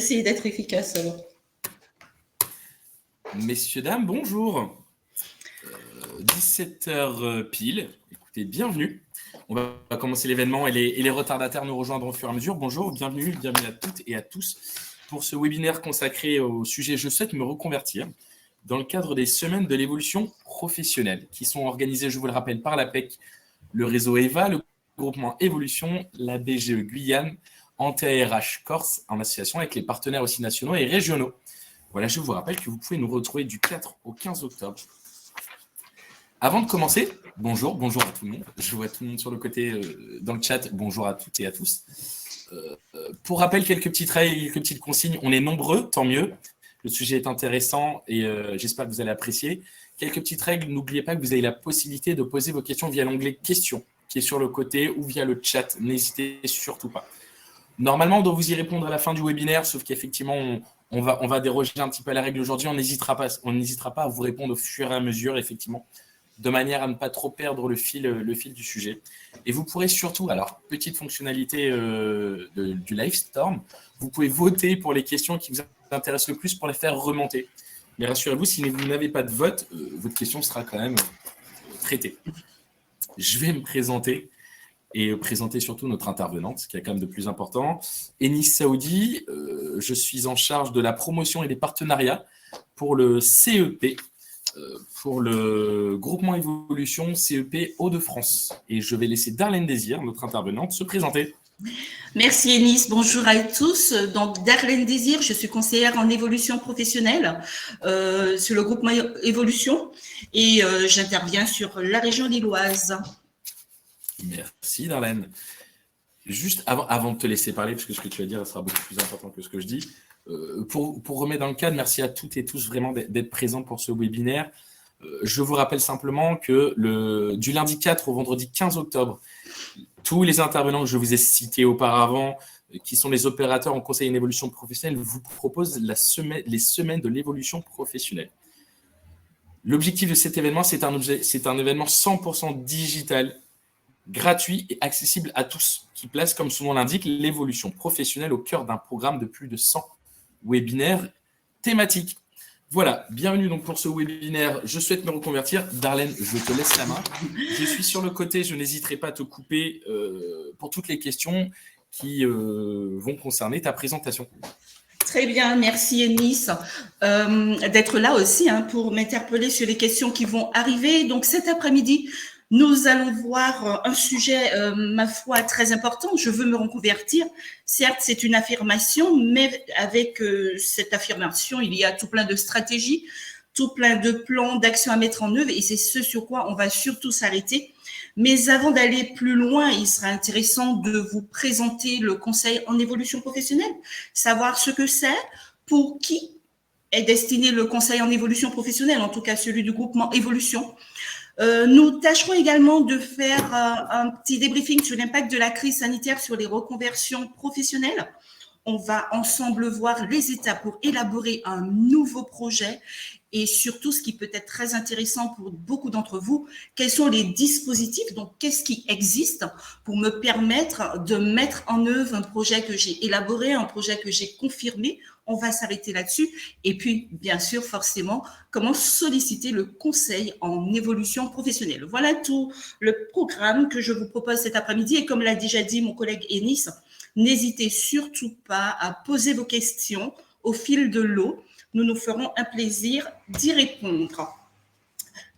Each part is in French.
essayer d'être efficace alors. Messieurs, dames, bonjour. 17h pile. Écoutez, bienvenue. On va commencer l'événement et les retardataires nous rejoindront au fur et à mesure. Bonjour, bienvenue à toutes et à tous pour ce webinaire consacré au sujet « Je souhaite me reconvertir » dans le cadre des semaines de l'évolution professionnelle qui sont organisées, je vous le rappelle, par l'APEC, le réseau EVA, le groupement Évolution, la BGE Guyane, Anta-RH Corse, en association avec les partenaires aussi nationaux et régionaux. Voilà, je vous rappelle que vous pouvez nous retrouver du 4 au 15 octobre. Avant de commencer, bonjour à tout le monde. Je vois tout le monde sur le côté dans le chat. Bonjour à toutes et à tous. Pour rappel, quelques petites règles, quelques petites consignes. On est nombreux, tant mieux. Le sujet est intéressant et j'espère que vous allez apprécier. Quelques petites règles. N'oubliez pas que vous avez la possibilité de poser vos questions via l'onglet « Questions » qui est sur le côté ou via le chat. N'hésitez surtout pas. Normalement, on doit vous y répondre à la fin du webinaire, sauf qu'effectivement, on va déroger un petit peu à la règle aujourd'hui. On n'hésitera pas à vous répondre au fur et à mesure, effectivement, de manière à ne pas trop perdre le fil du sujet. Et vous pourrez surtout, alors, petite fonctionnalité du Livestorm, vous pouvez voter pour les questions qui vous intéressent le plus pour les faire remonter. Mais rassurez-vous, si vous n'avez pas de vote, votre question sera quand même traitée. Je vais me présenter et présenter surtout notre intervenante, ce qui est quand même de plus important. Enis Saoudi, je suis en charge de la promotion et des partenariats pour le CEP, pour le groupement Évolution CEP Hauts-de-France. Et je vais laisser Darlène Désir, notre intervenante, se présenter. Merci Enis, bonjour à tous. Donc Darlène Désir, je suis conseillère en évolution professionnelle sur le groupement Évolution et j'interviens sur la région lilloise. Merci Darlène. Juste avant de te laisser parler, parce que ce que tu vas dire sera beaucoup plus important que ce que je dis, pour remettre dans le cadre, merci à toutes et tous vraiment d'être présents pour ce webinaire. Je vous rappelle simplement que du lundi 4 au vendredi 15 octobre, tous les intervenants que je vous ai cités auparavant, qui sont les opérateurs en conseil en évolution professionnelle, vous proposent les semaines de l'évolution professionnelle. L'objectif de cet événement, c'est un événement 100% digital, gratuit et accessible à tous, qui place, comme son nom l'indique, l'évolution professionnelle au cœur d'un programme de plus de 100 webinaires thématiques. Voilà, bienvenue donc pour ce webinaire. Je souhaite me reconvertir. Darlène, je te laisse la main. Je suis sur le côté, je n'hésiterai pas à te couper pour toutes les questions qui vont concerner ta présentation. Très bien, merci Enis d'être là aussi pour m'interpeller sur les questions qui vont arriver. Donc cet après-midi, nous allons voir un sujet, ma foi, très important. Je veux me reconvertir. Certes, c'est une affirmation, mais avec cette affirmation, il y a tout plein de stratégies, tout plein de plans d'action à mettre en œuvre et c'est ce sur quoi on va surtout s'arrêter. Mais avant d'aller plus loin, il sera intéressant de vous présenter le conseil en évolution professionnelle, savoir ce que c'est, pour qui est destiné le conseil en évolution professionnelle, en tout cas celui du groupement Évolution. Nous tâcherons également de faire un petit débriefing sur l'impact de la crise sanitaire sur les reconversions professionnelles. On va ensemble voir les étapes pour élaborer un nouveau projet et surtout, ce qui peut être très intéressant pour beaucoup d'entre vous, quels sont les dispositifs, donc qu'est-ce qui existe pour me permettre de mettre en œuvre un projet que j'ai élaboré, un projet que j'ai confirmé. On va s'arrêter là-dessus. Et puis, bien sûr, forcément, comment solliciter le conseil en évolution professionnelle. Voilà tout le programme que je vous propose cet après-midi. Et comme l'a déjà dit mon collègue Enis, n'hésitez surtout pas à poser vos questions au fil de l'eau. Nous nous ferons un plaisir d'y répondre.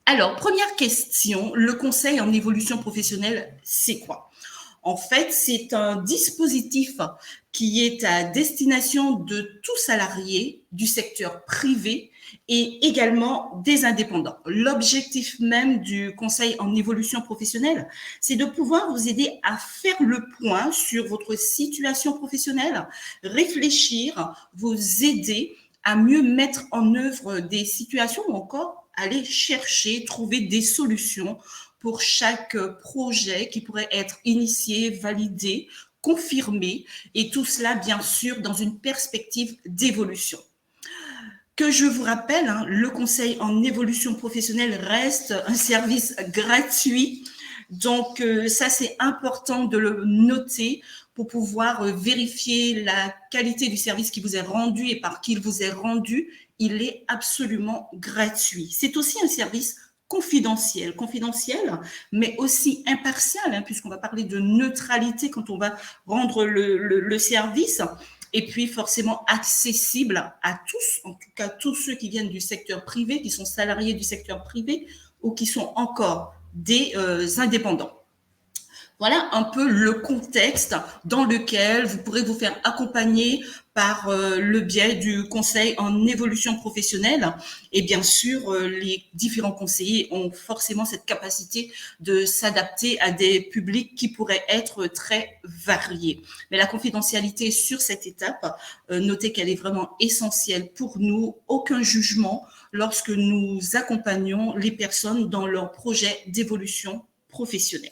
Alors, première question, le conseil en évolution professionnelle, c'est quoi? En fait, c'est un dispositif qui est à destination de tout salarié du secteur privé et également des indépendants. L'objectif même du conseil en évolution professionnelle, c'est de pouvoir vous aider à faire le point sur votre situation professionnelle, réfléchir, vous aider à mieux mettre en œuvre des situations ou encore aller chercher, trouver des solutions pour chaque projet qui pourrait être initié, validé, confirmé, et tout cela, bien sûr, dans une perspective d'évolution. Que je vous rappelle, le conseil en évolution professionnelle reste un service gratuit. Donc, ça, c'est important de le noter. pour pouvoir vérifier la qualité du service qui vous est rendu et par qui il vous est rendu, il est absolument gratuit. C'est aussi un service confidentiel, mais aussi impartial, puisqu'on va parler de neutralité quand on va rendre le service, et puis forcément accessible à tous, en tout cas tous ceux qui viennent du secteur privé, qui sont salariés du secteur privé ou qui sont encore des indépendants. Voilà un peu le contexte dans lequel vous pourrez vous faire accompagner par le biais du conseil en évolution professionnelle. Et bien sûr, les différents conseillers ont forcément cette capacité de s'adapter à des publics qui pourraient être très variés. Mais la confidentialité sur cette étape, notez qu'elle est vraiment essentielle pour nous. Aucun jugement lorsque nous accompagnons les personnes dans leur projet d'évolution professionnelle.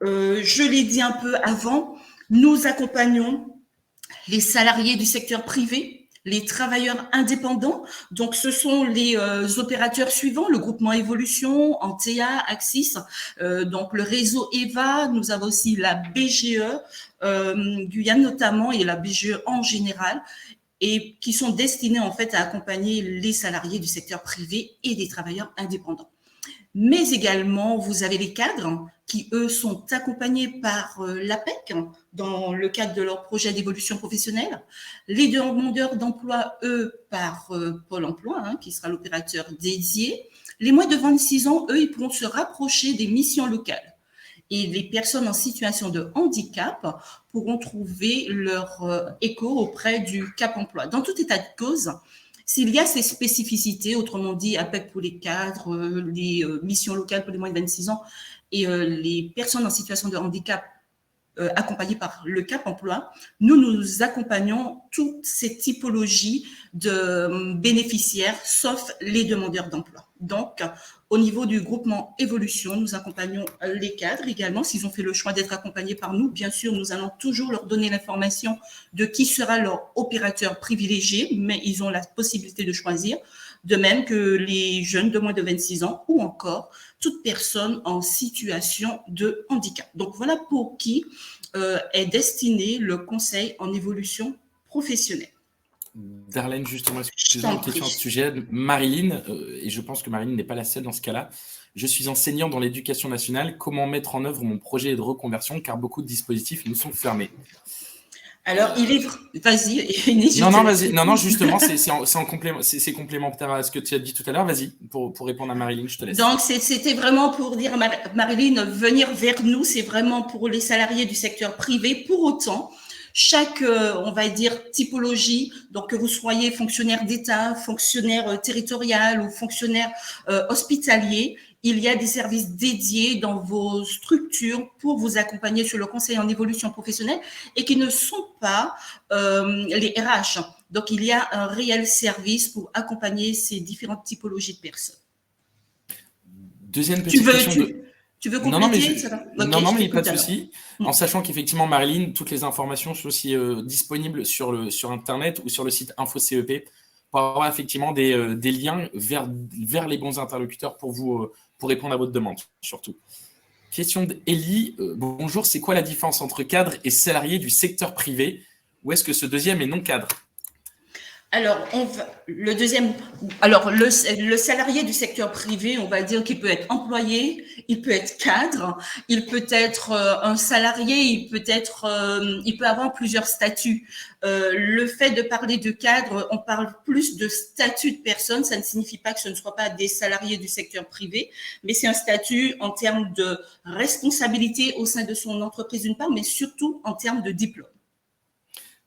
Je l'ai dit un peu avant, nous accompagnons les salariés du secteur privé, les travailleurs indépendants. Donc, ce sont les opérateurs suivants, le groupement Évolution, Antea, Axis, donc le réseau EVA. Nous avons aussi la BGE, Guyane notamment, et la BGE en général, et qui sont destinés en fait à accompagner les salariés du secteur privé et des travailleurs indépendants. Mais également, vous avez les cadres qui, eux, sont accompagnés par l'APEC dans le cadre de leur projet d'évolution professionnelle. Les demandeurs d'emploi, eux, par Pôle emploi, qui sera l'opérateur dédié. Les moins de 26 ans, eux, ils pourront se rapprocher des missions locales. Et les personnes en situation de handicap pourront trouver leur écho auprès du Cap emploi. Dans tout état de cause, s'il y a ces spécificités, autrement dit, APEC pour les cadres, les missions locales pour les moins de 26 ans et les personnes en situation de handicap accompagnées par le Cap emploi, nous accompagnons toutes ces typologies de bénéficiaires, sauf les demandeurs d'emploi. Donc, au niveau du groupement Évolution, nous accompagnons les cadres également. S'ils ont fait le choix d'être accompagnés par nous, bien sûr, nous allons toujours leur donner l'information de qui sera leur opérateur privilégié, mais ils ont la possibilité de choisir, de même que les jeunes de moins de 26 ans ou encore toute personne en situation de handicap. Donc, voilà pour qui est destiné le conseil en évolution professionnelle. Darlène, justement, excusez-moi, une question à ce sujet. Marilyn, et je pense que Marilyn n'est pas la seule dans ce cas-là. Je suis enseignant dans l'éducation nationale. Comment mettre en œuvre mon projet de reconversion car beaucoup de dispositifs nous sont fermés? Alors, vas-y. Non, vas-y. Non, justement, c'est complémentaire à ce que tu as dit tout à l'heure. Vas-y, pour répondre à Marilyn, je te laisse. Donc, c'était vraiment pour dire à Marilyn, venir vers nous, c'est vraiment pour les salariés du secteur privé. Pour autant, chaque, on va dire, typologie, donc que vous soyez fonctionnaire d'État, fonctionnaire territorial ou fonctionnaire hospitalier, il y a des services dédiés dans vos structures pour vous accompagner sur le conseil en évolution professionnelle et qui ne sont pas les RH. Donc, il y a un réel service pour accompagner ces différentes typologies de personnes. Deuxième petite question. Tu veux compléter? Non, mais pas de souci. En sachant qu'effectivement, Marilyn, toutes les informations sont aussi disponibles sur Internet ou sur le site InfoCEP pour avoir effectivement des liens vers les bons interlocuteurs pour répondre à votre demande, surtout. Question d'Elie. Bonjour, c'est quoi la différence entre cadre et salarié du secteur privé? Ou est-ce que ce deuxième est non cadre? Alors, le salarié du secteur privé, on va dire qu'il peut être employé, il peut être cadre, il peut être un salarié, il peut avoir plusieurs statuts. Le fait de parler de cadre, on parle plus de statut de personne. Ça ne signifie pas que ce ne soit pas des salariés du secteur privé, mais c'est un statut en termes de responsabilité au sein de son entreprise d'une part, mais surtout en termes de diplôme.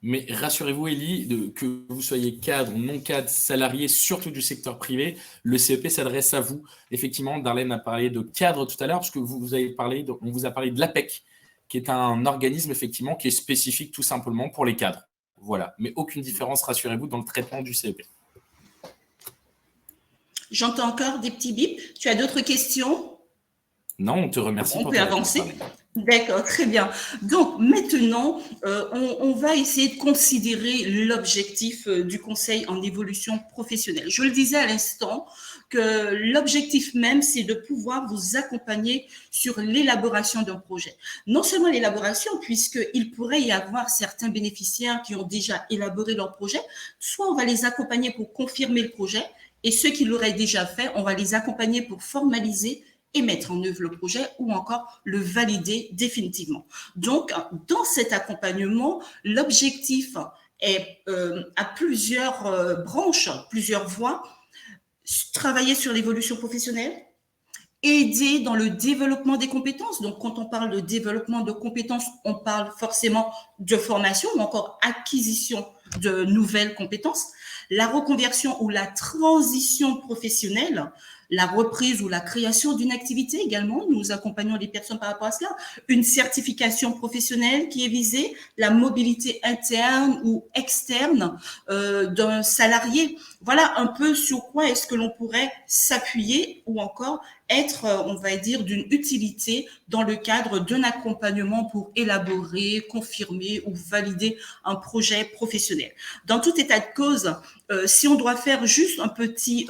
Mais rassurez-vous, Elie, que vous soyez cadre, non cadre, salarié, surtout du secteur privé, le CEP s'adresse à vous. Effectivement, Darlène a parlé de cadre tout à l'heure, parce que on vous a parlé de l'APEC, qui est un organisme effectivement qui est spécifique tout simplement pour les cadres. Voilà, mais aucune différence, rassurez-vous, dans le traitement du CEP. J'entends encore des petits bips. Tu as d'autres questions? Non, on te remercie. On peut avancer. D'accord, très bien. Donc maintenant, on va essayer de considérer l'objectif du conseil en évolution professionnelle. Je le disais à l'instant que l'objectif même, c'est de pouvoir vous accompagner sur l'élaboration d'un projet. Non seulement l'élaboration, puisqu'il pourrait y avoir certains bénéficiaires qui ont déjà élaboré leur projet, soit on va les accompagner pour confirmer le projet, et ceux qui l'auraient déjà fait, on va les accompagner pour formaliser et mettre en œuvre le projet ou encore le valider définitivement. Donc, dans cet accompagnement, l'objectif est à plusieurs branches, plusieurs voies, travailler sur l'évolution professionnelle, aider dans le développement des compétences. Donc, quand on parle de développement de compétences, on parle forcément de formation ou encore acquisition de nouvelles compétences, la reconversion ou la transition professionnelle, la reprise ou la création d'une activité également. Nous accompagnons les personnes par rapport à cela. Une certification professionnelle qui est visée, la mobilité interne ou externe d'un salarié. Voilà un peu sur quoi est-ce que l'on pourrait s'appuyer ou encore être, on va dire, d'une utilité dans le cadre d'un accompagnement pour élaborer, confirmer ou valider un projet professionnel. Dans tout état de cause, si on doit faire juste un petit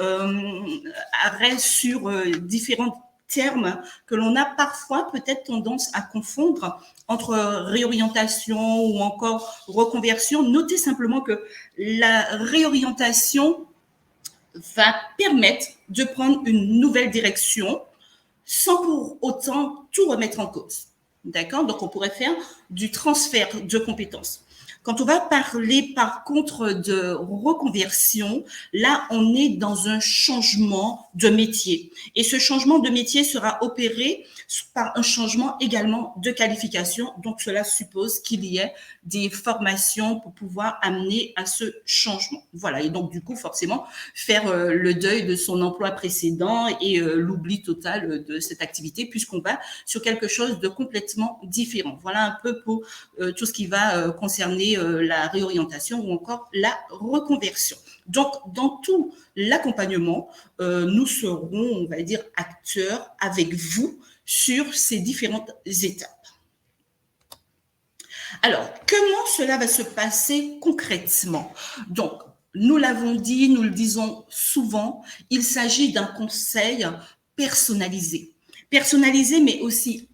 arrêt sur différents termes que l'on a parfois peut-être tendance à confondre entre réorientation ou encore reconversion, notez simplement que la réorientation va permettre de prendre une nouvelle direction sans pour autant tout remettre en cause. D'accord? Donc, on pourrait faire du transfert de compétences. Quand on va parler par contre de reconversion, là, on est dans un changement de métier. Et ce changement de métier sera opéré par un changement également de qualification. Donc, cela suppose qu'il y ait des formations pour pouvoir amener à ce changement. Voilà. Et donc, du coup, forcément, faire le deuil de son emploi précédent et l'oubli total de cette activité, puisqu'on va sur quelque chose de complètement différent. Voilà un peu pour tout ce qui va concerner la réorientation ou encore la reconversion. Donc, dans tout l'accompagnement, nous serons, on va dire, acteurs avec vous sur ces différentes étapes. Alors, comment cela va se passer concrètement? Donc, nous l'avons dit, nous le disons souvent, il s'agit d'un conseil personnalisé. Personnalisé, mais aussi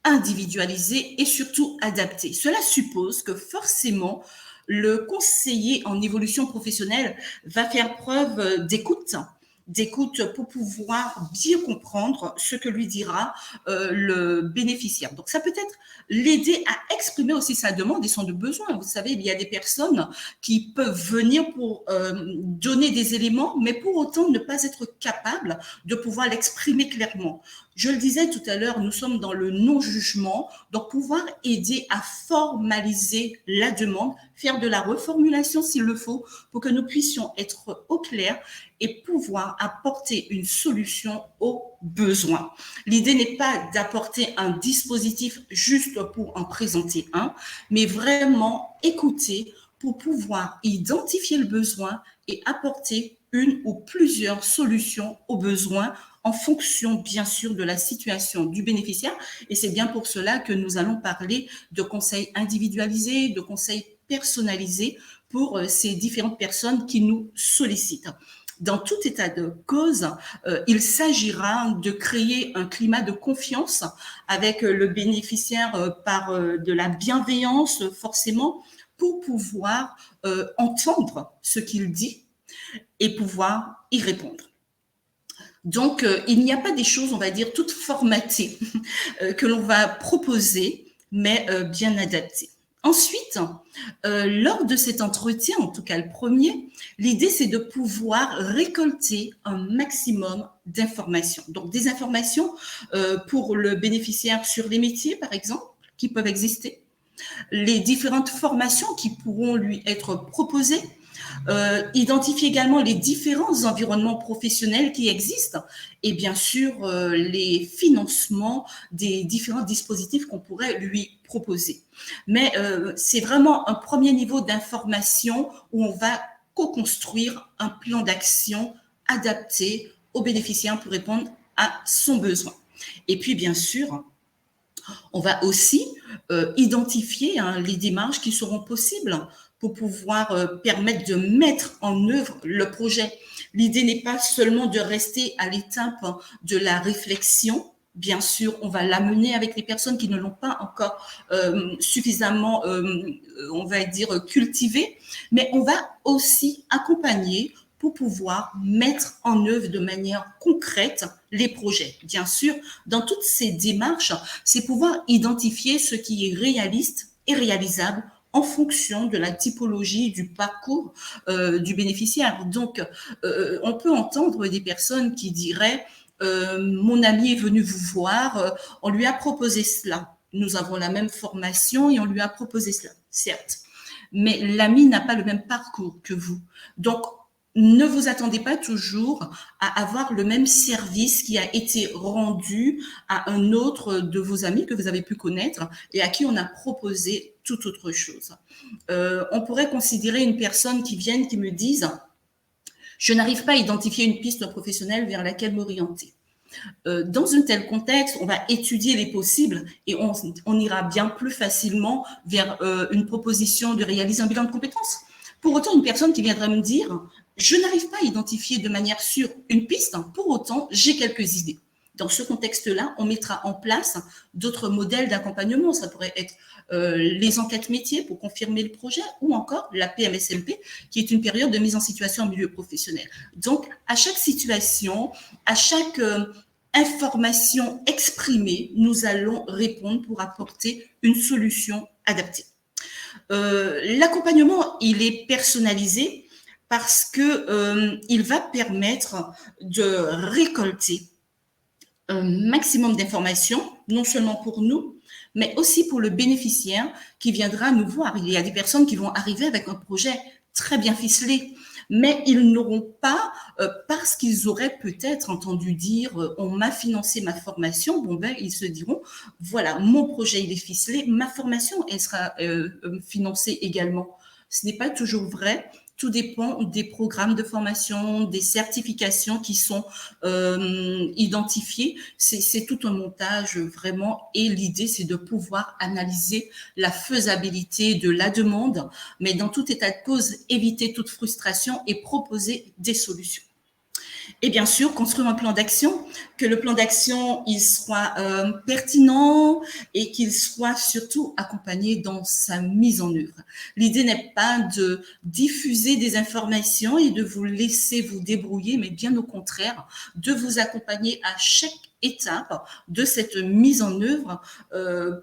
individualisé et surtout adapté. Cela suppose que forcément, le conseiller en évolution professionnelle va faire preuve d'écoute pour pouvoir bien comprendre ce que lui dira le bénéficiaire. Donc, ça peut être l'aider à exprimer aussi sa demande et son besoin. Vous savez, il y a des personnes qui peuvent venir pour donner des éléments, mais pour autant ne pas être capables de pouvoir l'exprimer clairement. Je le disais tout à l'heure, nous sommes dans le non-jugement, donc pouvoir aider à formaliser la demande, faire de la reformulation s'il le faut, pour que nous puissions être au clair et pouvoir apporter une solution aux besoins. L'idée n'est pas d'apporter un dispositif juste pour en présenter un, mais vraiment écouter pour pouvoir identifier le besoin et apporter une ou plusieurs solutions aux besoins en fonction, bien sûr, de la situation du bénéficiaire. Et c'est bien pour cela que nous allons parler de conseils individualisés, de conseils personnalisés pour ces différentes personnes qui nous sollicitent. Dans tout état de cause, il s'agira de créer un climat de confiance avec le bénéficiaire par de la bienveillance, forcément, pour pouvoir entendre ce qu'il dit et pouvoir y répondre. Donc, il n'y a pas des choses, on va dire, toutes formatées que l'on va proposer, mais bien adaptées. Ensuite, lors de cet entretien, en tout cas le premier, l'idée, c'est de pouvoir récolter un maximum d'informations. Donc, des informations pour le bénéficiaire sur les métiers, par exemple, qui peuvent exister, les différentes formations qui pourront lui être proposées, identifier également les différents environnements professionnels qui existent et bien sûr les financements des différents dispositifs qu'on pourrait lui proposer. Mais c'est vraiment un premier niveau d'information où on va co-construire un plan d'action adapté aux bénéficiaires pour répondre à son besoin. Et puis bien sûr, On va aussi identifier les démarches qui seront possibles pour pouvoir permettre de mettre en œuvre le projet. L'idée n'est pas seulement de rester à l'étape de la réflexion. Bien sûr, on va l'amener avec les personnes qui ne l'ont pas encore suffisamment, on va dire, cultivé, mais on va aussi accompagner pour pouvoir mettre en œuvre de manière concrète les projets. Bien sûr, dans toutes ces démarches, c'est pouvoir identifier ce qui est réaliste et réalisable en fonction de la typologie du parcours du bénéficiaire. Donc, on peut entendre des personnes qui diraient mon ami est venu vous voir, on lui a proposé cela. Nous avons la même formation et on lui a proposé cela, certes. Mais l'ami n'a pas le même parcours que vous. Donc, ne vous attendez pas toujours à avoir le même service qui a été rendu à un autre de vos amis que vous avez pu connaître et à qui on a proposé toute autre chose. On pourrait considérer une personne qui vient, qui me dise « Je n'arrive pas à identifier une piste professionnelle vers laquelle m'orienter ». Dans un tel contexte, on va étudier les possibles et on ira bien plus facilement vers une proposition de réaliser un bilan de compétences. Pour autant, une personne qui viendrait me dire « Je n'arrive pas à identifier de manière sûre une piste, pour autant, j'ai quelques idées ». Dans ce contexte-là, on mettra en place d'autres modèles d'accompagnement. Ça pourrait être les enquêtes métiers pour confirmer le projet ou encore la PMSMP, qui est une période de mise en situation en milieu professionnel. Donc, à chaque situation, à chaque information exprimée, nous allons répondre pour apporter une solution adaptée. L'accompagnement, il est personnalisé parce que il va permettre de récolter un maximum d'informations, non seulement pour nous, mais aussi pour le bénéficiaire qui viendra nous voir. Il y a des personnes qui vont arriver avec un projet très bien ficelé, mais ils n'auront pas, parce qu'ils auraient peut-être entendu dire « on m'a financé ma formation », bon ben ils se diront « voilà, mon projet il est ficelé, ma formation elle sera financée également ». Ce n'est pas toujours vrai. Tout dépend des programmes de formation, des certifications qui sont identifiées. C'est tout un montage vraiment et l'idée, c'est de pouvoir analyser la faisabilité de la demande, mais dans tout état de cause, éviter toute frustration et proposer des solutions. Et bien sûr, construire un plan d'action, que le plan d'action il soit pertinent et qu'il soit surtout accompagné dans sa mise en œuvre. L'idée n'est pas de diffuser des informations et de vous laisser vous débrouiller, mais bien au contraire, de vous accompagner à chaque étape de cette mise en œuvre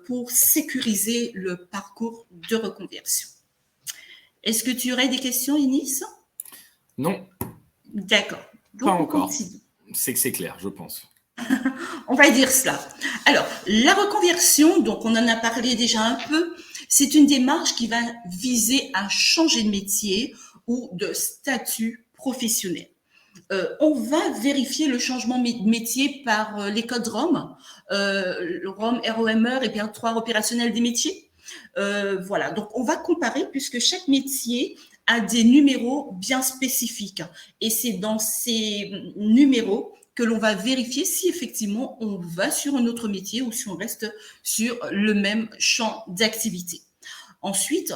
pour sécuriser le parcours de reconversion. Est-ce que tu aurais des questions, Inis? Non. D'accord. Donc, pas encore. C'est que c'est clair, je pense. On va dire cela. Alors, la reconversion, donc on en a parlé déjà un peu, c'est une démarche qui va viser à changer de métier ou de statut professionnel. On va vérifier le changement de métier par les codes ROM, ROM, ROMR et bien 3 opérationnels des métiers. Voilà, donc on va comparer puisque chaque métier a des numéros bien spécifiques. Et c'est dans ces numéros que l'on va vérifier si effectivement on va sur un autre métier ou si on reste sur le même champ d'activité. Ensuite,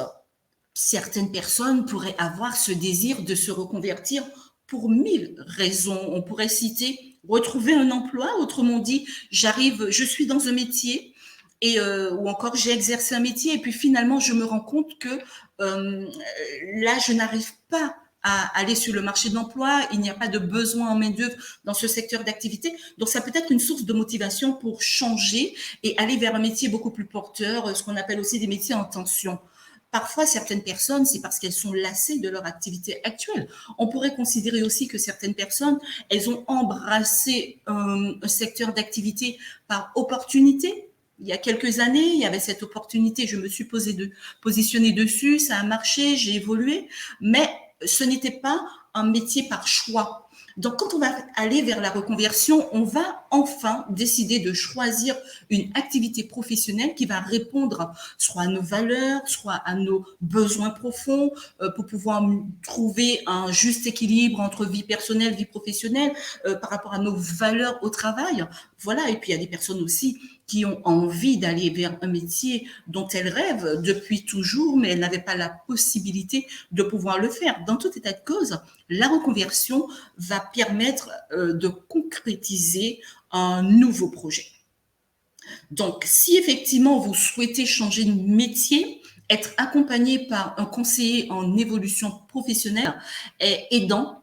certaines personnes pourraient avoir ce désir de se reconvertir pour 1000 raisons. On pourrait citer retrouver un emploi, autrement dit, je suis dans un métier, et ou encore j'ai exercé un métier et puis finalement je me rends compte que là je n'arrive pas à aller sur le marché de l'emploi, il n'y a pas de besoin en main-d'œuvre dans ce secteur d'activité. Donc ça peut être une source de motivation pour changer et aller vers un métier beaucoup plus porteur, ce qu'on appelle aussi des métiers en tension. Parfois, certaines personnes, c'est parce qu'elles sont lassées de leur activité actuelle. On pourrait considérer aussi que certaines personnes, elles ont embrassé un secteur d'activité par opportunité. Il y a quelques années, il y avait cette opportunité, je me suis positionnée dessus, ça a marché, j'ai évolué, mais ce n'était pas un métier par choix. Donc, quand on va aller vers la reconversion, on va enfin décider de choisir une activité professionnelle qui va répondre soit à nos valeurs, soit à nos besoins profonds, pour pouvoir trouver un juste équilibre entre vie personnelle, vie professionnelle, par rapport à nos valeurs au travail. Voilà, et puis il y a des personnes aussi qui ont envie d'aller vers un métier dont elles rêvent depuis toujours, mais elles n'avaient pas la possibilité de pouvoir le faire. Dans tout état de cause, la reconversion va permettre de concrétiser un nouveau projet. Donc, si effectivement vous souhaitez changer de métier, être accompagné par un conseiller en évolution professionnelle est aidant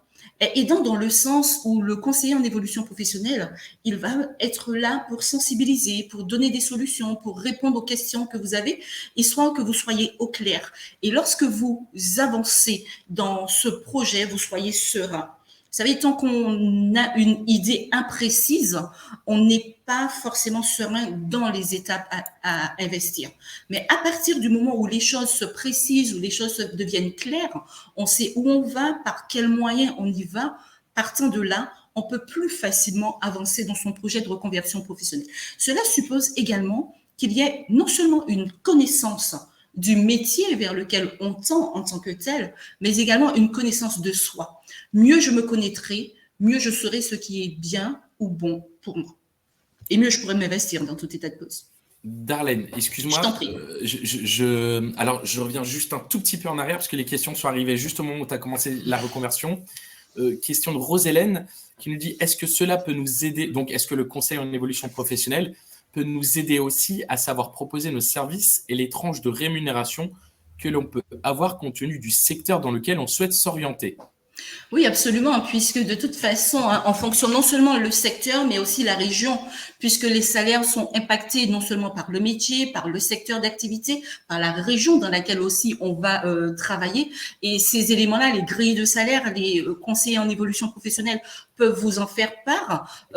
dans le sens où le conseiller en évolution professionnelle, il va être là pour sensibiliser, pour donner des solutions, pour répondre aux questions que vous avez, histoire que vous soyez au clair. Et lorsque vous avancez dans ce projet, vous soyez serein. Vous savez, tant qu'on a une idée imprécise, on n'est pas forcément serein dans les étapes à investir. Mais à partir du moment où les choses se précisent, où les choses deviennent claires, on sait où on va, par quels moyens on y va. Partant de là, on peut plus facilement avancer dans son projet de reconversion professionnelle. Cela suppose également qu'il y ait non seulement une connaissance du métier vers lequel on tend en tant que tel, mais également une connaissance de soi. Mieux je me connaîtrai, mieux je saurai ce qui est bien ou bon pour moi. Et mieux je pourrai m'investir dans tout état de cause. Darlène, excuse-moi. Je t'en prie. Alors, je reviens juste un tout petit peu en arrière parce que les questions sont arrivées juste au moment où tu as commencé la reconversion. Question de Rose-Hélène qui nous dit, est-ce que cela peut nous aider, donc est-ce que le conseil en évolution professionnelle peut nous aider aussi à savoir proposer nos services et les tranches de rémunération que l'on peut avoir compte tenu du secteur dans lequel on souhaite s'orienter? Oui, absolument, puisque de toute façon, en fonction non seulement le secteur, mais aussi la région, puisque les salaires sont impactés non seulement par le métier, par le secteur d'activité, par la région dans laquelle aussi on va travailler. Et ces éléments-là, les grilles de salaire, les conseillers en évolution professionnelle peuvent vous en faire part.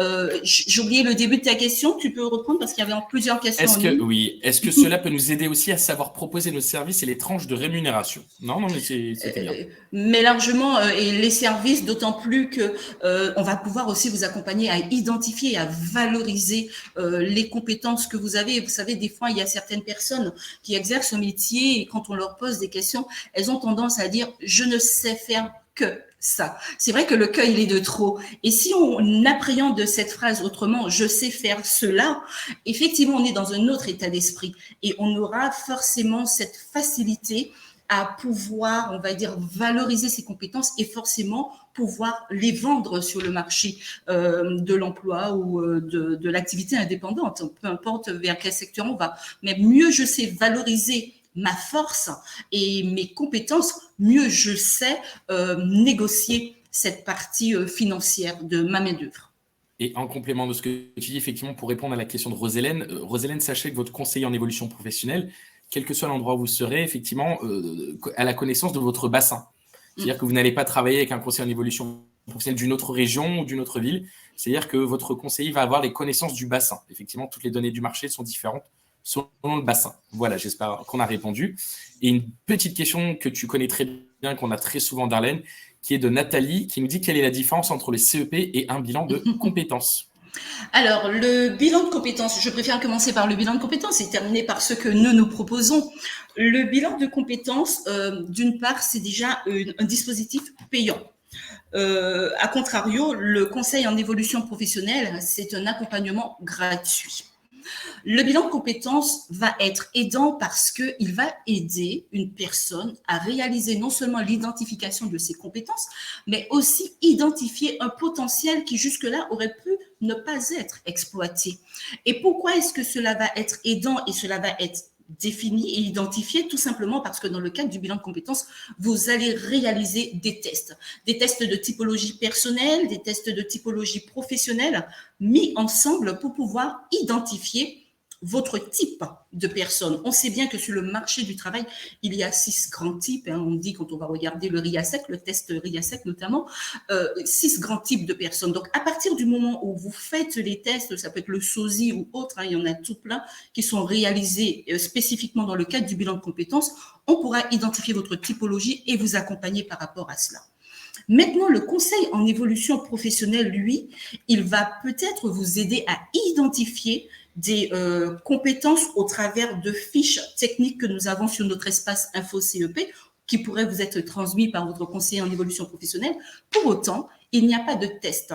J'ai oublié le début de ta question, tu peux reprendre parce qu'il y avait plusieurs questions. Est-ce que cela peut nous aider aussi à savoir proposer nos services et les tranches de rémunération? Non, mais c'était bien. Mais largement, et les services, d'autant plus que on va pouvoir aussi vous accompagner à identifier et à valoriser les compétences que vous avez. Vous savez, des fois, il y a certaines personnes qui exercent un métier et quand on leur pose des questions, elles ont tendance à dire « je ne sais faire que ça ». C'est vrai que le que, il est de trop. Et si on appréhende cette phrase autrement, je sais faire cela, effectivement, on est dans un autre état d'esprit et on aura forcément cette facilité à pouvoir, on va dire, valoriser ses compétences et forcément pouvoir les vendre sur le marché de l'emploi ou de l'activité indépendante, peu importe vers quel secteur on va. Mais mieux je sais valoriser ma force et mes compétences, mieux je sais négocier cette partie financière de ma main-d'œuvre. Et en complément de ce que tu dis, effectivement, pour répondre à la question de Rose-Hélène, sachez que votre conseiller en évolution professionnelle, quel que soit l'endroit où vous serez, effectivement, à la connaissance de votre bassin. C'est-à-dire que vous n'allez pas travailler avec un conseiller en évolution professionnelle d'une autre région ou d'une autre ville. C'est-à-dire que votre conseiller va avoir les connaissances du bassin. Effectivement, toutes les données du marché sont différentes selon le bassin. Voilà, j'espère qu'on a répondu. Et une petite question que tu connais très bien, qu'on a très souvent, Darlène, qui est de Nathalie, qui nous dit quelle est la différence entre le CEP et un bilan de compétences. Alors, le bilan de compétences, je préfère commencer par le bilan de compétences et terminer par ce que nous proposons. Le bilan de compétences, d'une part, c'est déjà un dispositif payant. A contrario, le conseil en évolution professionnelle, c'est un accompagnement gratuit. Le bilan de compétences va être aidant parce qu'il va aider une personne à réaliser non seulement l'identification de ses compétences, mais aussi identifier un potentiel qui jusque-là aurait pu ne pas être exploité. Et pourquoi est-ce que cela va être aidant et cela va être défini et identifié? Tout simplement parce que dans le cadre du bilan de compétences, vous allez réaliser des tests de typologie personnelle, des tests de typologie professionnelle mis ensemble pour pouvoir identifier votre type de personne. On sait bien que sur le marché du travail, il y a 6 grands types. On dit quand on va regarder le RIASEC, le test RIASEC notamment, 6 grands types de personnes. Donc, à partir du moment où vous faites les tests, ça peut être le SOSI ou autre, il y en a tout plein qui sont réalisés spécifiquement dans le cadre du bilan de compétences, on pourra identifier votre typologie et vous accompagner par rapport à cela. Maintenant, le conseil en évolution professionnelle, lui, il va peut-être vous aider à identifier des compétences au travers de fiches techniques que nous avons sur notre espace Info CEP qui pourraient vous être transmis par votre conseiller en évolution professionnelle. Pour autant, il n'y a pas de test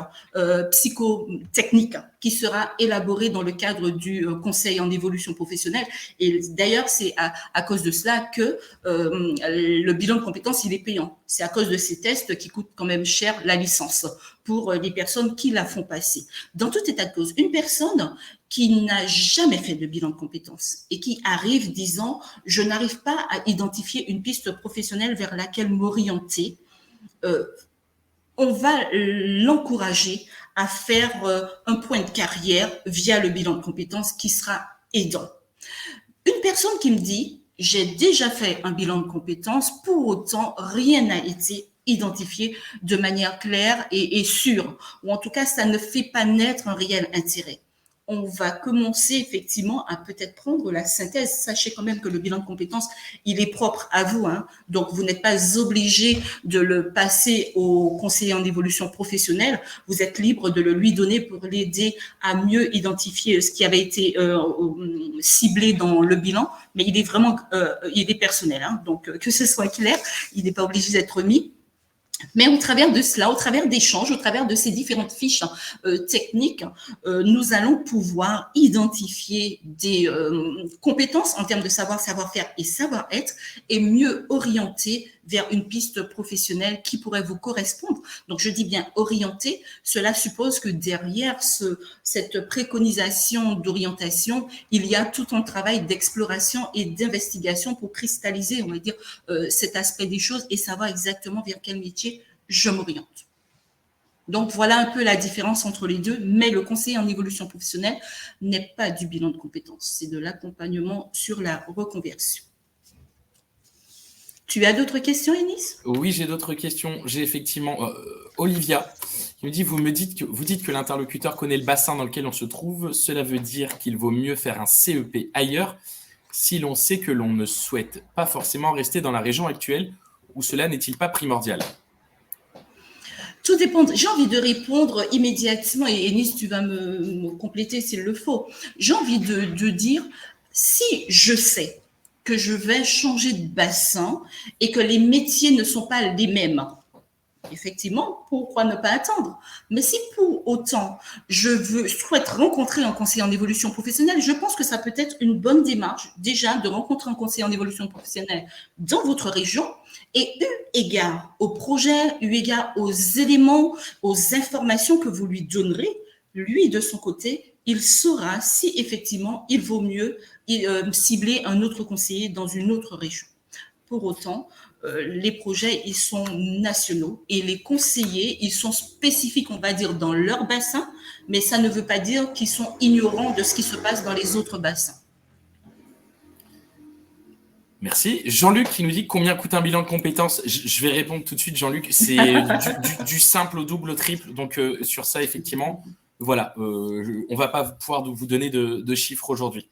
psychotechnique qui sera élaboré dans le cadre du conseil en évolution professionnelle. Et d'ailleurs, c'est à cause de cela que le bilan de compétences, il est payant. C'est à cause de ces tests qui coûtent quand même cher la licence pour les personnes qui la font passer. Dans tout état de cause, une personne qui n'a jamais fait de bilan de compétences et qui arrive disant « je n'arrive pas à identifier une piste professionnelle vers laquelle m'orienter », on va l'encourager à faire un point de carrière via le bilan de compétences qui sera aidant. Une personne qui me dit « j'ai déjà fait un bilan de compétences, pour autant rien n'a été identifié de manière claire et sûre, ou en tout cas ça ne fait pas naître un réel intérêt ». On va commencer effectivement à peut-être prendre la synthèse. Sachez quand même que le bilan de compétences, il est propre à vous, hein. Donc, vous n'êtes pas obligé de le passer au conseiller en évolution professionnelle. Vous êtes libre de le lui donner pour l'aider à mieux identifier ce qui avait été ciblé dans le bilan. Mais il est vraiment, il est personnel, hein. Donc, que ce soit clair, il n'est pas obligé d'être mis. Mais au travers de cela, au travers d'échanges, au travers de ces différentes fiches techniques, nous allons pouvoir identifier des compétences en termes de savoir, savoir-faire et savoir-être et mieux orienter vers une piste professionnelle qui pourrait vous correspondre. Donc, je dis bien orienter. Cela suppose que derrière cette préconisation d'orientation, il y a tout un travail d'exploration et d'investigation pour cristalliser, on va dire, cet aspect des choses et savoir exactement vers quel métier je m'oriente. Donc, voilà un peu la différence entre les deux, mais le conseiller en évolution professionnelle n'est pas du bilan de compétences, c'est de l'accompagnement sur la reconversion. Tu as d'autres questions, Enis? Oui, j'ai d'autres questions. J'ai effectivement Olivia qui me dit vous dites que l'interlocuteur connaît le bassin dans lequel on se trouve. Cela veut dire qu'il vaut mieux faire un CEP ailleurs si l'on sait que l'on ne souhaite pas forcément rester dans la région actuelle, ou cela n'est-il pas primordial? Tout dépend. J'ai envie de répondre immédiatement, et Enis, tu vas me compléter s'il le faut. J'ai envie de dire, si je sais que je vais changer de bassin et que les métiers ne sont pas les mêmes, effectivement, pourquoi ne pas attendre? Mais si pour autant je souhaite rencontrer un conseiller en évolution professionnelle, je pense que ça peut être une bonne démarche déjà de rencontrer un conseiller en évolution professionnelle dans votre région et eu égard au projet, eu égard aux éléments, aux informations que vous lui donnerez, lui de son côté, il saura si effectivement il vaut mieux cibler un autre conseiller dans une autre région. Pour autant, les projets, ils sont nationaux et les conseillers, ils sont spécifiques, on va dire, dans leur bassin, mais ça ne veut pas dire qu'ils sont ignorants de ce qui se passe dans les autres bassins. Merci. Jean-Luc qui nous dit combien coûte un bilan de compétences. Je vais répondre tout de suite, Jean-Luc. C'est du simple au double, au triple. Donc, sur ça, effectivement, voilà, on ne va pas pouvoir vous donner de chiffres aujourd'hui.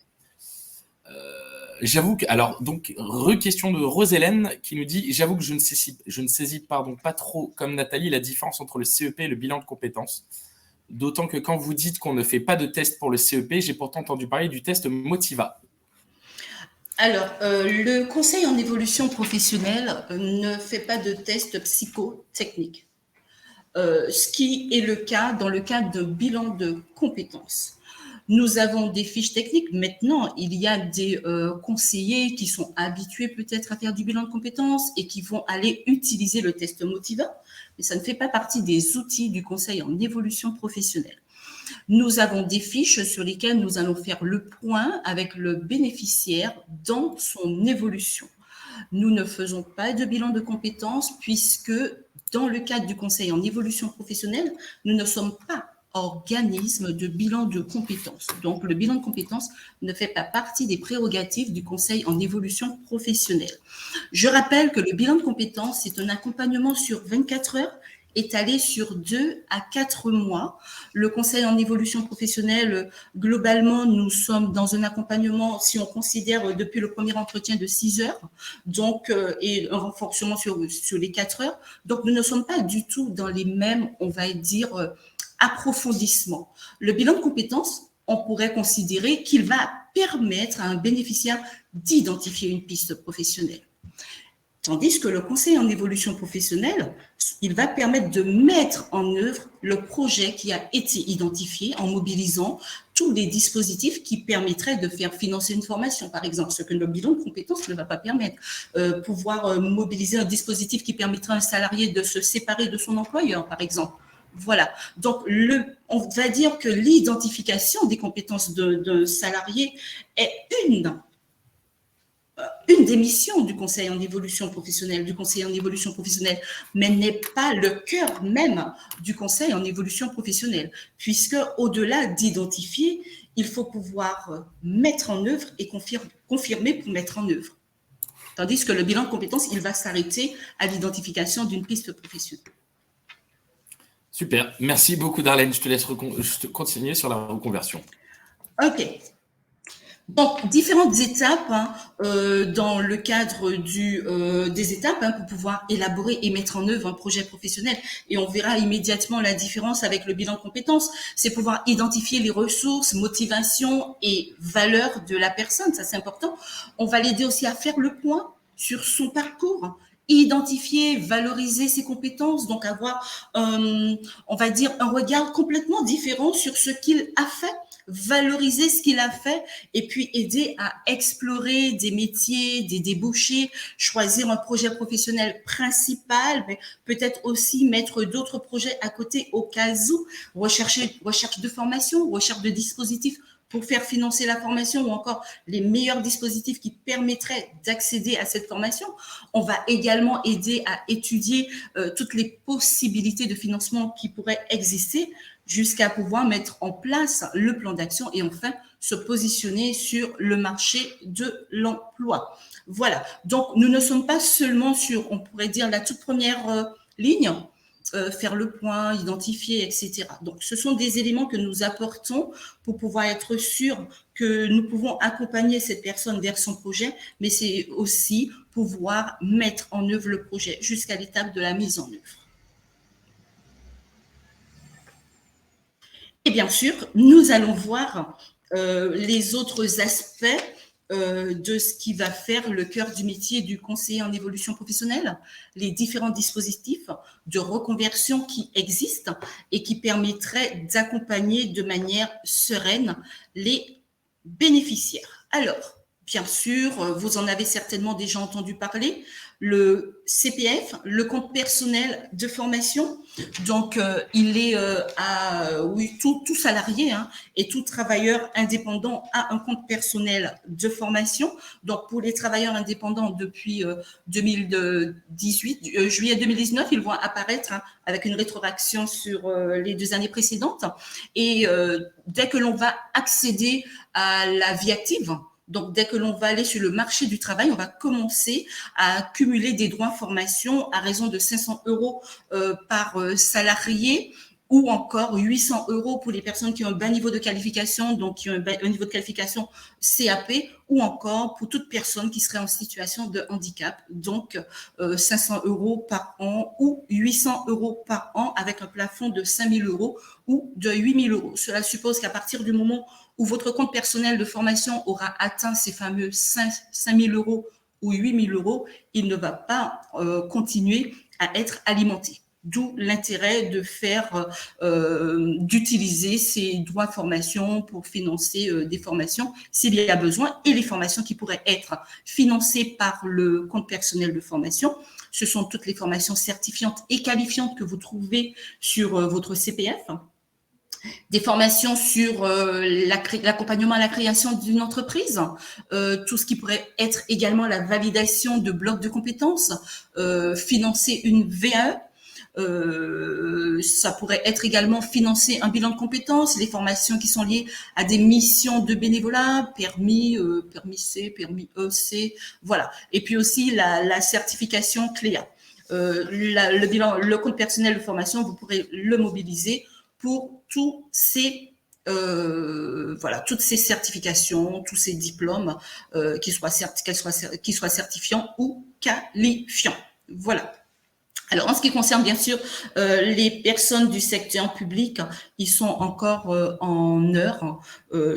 J'avoue que, alors, donc, question de Rose-Hélène qui nous dit j'avoue que je ne saisis pas trop, comme Nathalie, la différence entre le CEP et le bilan de compétences. D'autant que quand vous dites qu'on ne fait pas de test pour le CEP, j'ai pourtant entendu parler du test Motiva. Alors, le conseil en évolution professionnelle ne fait pas de test psychotechnique, ce qui est le cas dans le cadre de bilan de compétences. Nous avons des fiches techniques. Maintenant, il y a des conseillers qui sont habitués peut-être à faire du bilan de compétences et qui vont aller utiliser le test Motiva, mais ça ne fait pas partie des outils du conseil en évolution professionnelle. Nous avons des fiches sur lesquelles nous allons faire le point avec le bénéficiaire dans son évolution. Nous ne faisons pas de bilan de compétences puisque dans le cadre du conseil en évolution professionnelle, nous ne sommes pas organisme de bilan de compétences. Donc, le bilan de compétences ne fait pas partie des prérogatives du conseil en évolution professionnelle. Je rappelle que le bilan de compétences, c'est un accompagnement sur 24 heures étalé sur 2 à 4 mois. Le conseil en évolution professionnelle, globalement, nous sommes dans un accompagnement, si on considère depuis le premier entretien, de 6 heures, donc, et un renforcement sur les 4 heures. Donc, nous ne sommes pas du tout dans les mêmes, on va dire, approfondissement. Le bilan de compétences, on pourrait considérer qu'il va permettre à un bénéficiaire d'identifier une piste professionnelle. Tandis que le conseil en évolution professionnelle, il va permettre de mettre en œuvre le projet qui a été identifié en mobilisant tous les dispositifs qui permettraient de faire financer une formation, par exemple, ce que le bilan de compétences ne va pas permettre. Pouvoir mobiliser un dispositif qui permettrait à un salarié de se séparer de son employeur, par exemple. Voilà. Donc, on va dire que l'identification des compétences d'un salarié est une des missions du conseil en évolution professionnelle, mais n'est pas le cœur même du conseil en évolution professionnelle, puisque au-delà d'identifier, il faut pouvoir mettre en œuvre et confirmer pour mettre en œuvre. Tandis que le bilan de compétences, il va s'arrêter à l'identification d'une piste professionnelle. Super. Merci beaucoup, Darlene. Je te laisse continuer sur la reconversion. OK. Donc, différentes étapes dans le cadre des étapes pour pouvoir élaborer et mettre en œuvre un projet professionnel. Et on verra immédiatement la différence avec le bilan de compétences. C'est pouvoir identifier les ressources, motivations et valeurs de la personne. Ça, c'est important. On va l'aider aussi à faire le point sur son parcours, identifier, valoriser ses compétences, donc avoir, on va dire, un regard complètement différent sur ce qu'il a fait, valoriser ce qu'il a fait et puis aider à explorer des métiers, des débouchés, choisir un projet professionnel principal, mais peut-être aussi mettre d'autres projets à côté au cas où, recherche de formation, recherche de dispositifs pour faire financer la formation ou encore les meilleurs dispositifs qui permettraient d'accéder à cette formation. On va également aider à étudier toutes les possibilités de financement qui pourraient exister jusqu'à pouvoir mettre en place le plan d'action et enfin se positionner sur le marché de l'emploi. Voilà, donc nous ne sommes pas seulement sur, on pourrait dire, la toute première ligne, faire le point, identifier, etc. Donc, ce sont des éléments que nous apportons pour pouvoir être sûr que nous pouvons accompagner cette personne vers son projet, mais c'est aussi pouvoir mettre en œuvre le projet jusqu'à l'étape de la mise en œuvre. Et bien sûr, nous allons voir les autres aspects de ce qui va faire le cœur du métier du conseiller en évolution professionnelle, les différents dispositifs de reconversion qui existent et qui permettraient d'accompagner de manière sereine les bénéficiaires. Alors, bien sûr, vous en avez certainement déjà entendu parler, le CPF, le compte personnel de formation. Donc, il est tout salarié et tout travailleur indépendant a un compte personnel de formation. Donc, pour les travailleurs indépendants depuis 2018, juillet 2019, ils vont apparaître avec une rétroaction sur les 2 années précédentes. Et dès que l'on va accéder à la vie active, donc, dès que l'on va aller sur le marché du travail, on va commencer à cumuler des droits en formation à raison de 500 € par salarié ou encore 800 € pour les personnes qui ont un bas niveau de qualification, donc qui ont un niveau de qualification CAP, ou encore pour toute personne qui serait en situation de handicap, donc 500 € par an ou 800 € par an avec un plafond de 5 000 € ou de 8 000 €. Cela suppose qu'à partir du moment où votre compte personnel de formation aura atteint ces fameux 5 000 € ou 8 000 €, il ne va pas continuer à être alimenté. D'où l'intérêt de d'utiliser ces droits de formation pour financer des formations s'il y a besoin, et les formations qui pourraient être financées par le compte personnel de formation. Ce sont toutes les formations certifiantes et qualifiantes que vous trouvez sur votre CPF. Des formations sur l'accompagnement à la création d'une entreprise, tout ce qui pourrait être également la validation de blocs de compétences, financer une VAE. Ça pourrait être également financer un bilan de compétences, les formations qui sont liées à des missions de bénévolat, permis C, permis EC, voilà. Et puis aussi la certification CLEA. Le compte personnel de formation, vous pourrez le mobiliser pour toutes ces certifications, tous ces diplômes, qu'ils soient certifiants ou qualifiants. Voilà. Alors, en ce qui concerne, bien sûr, les personnes du secteur public, ils sont encore en heure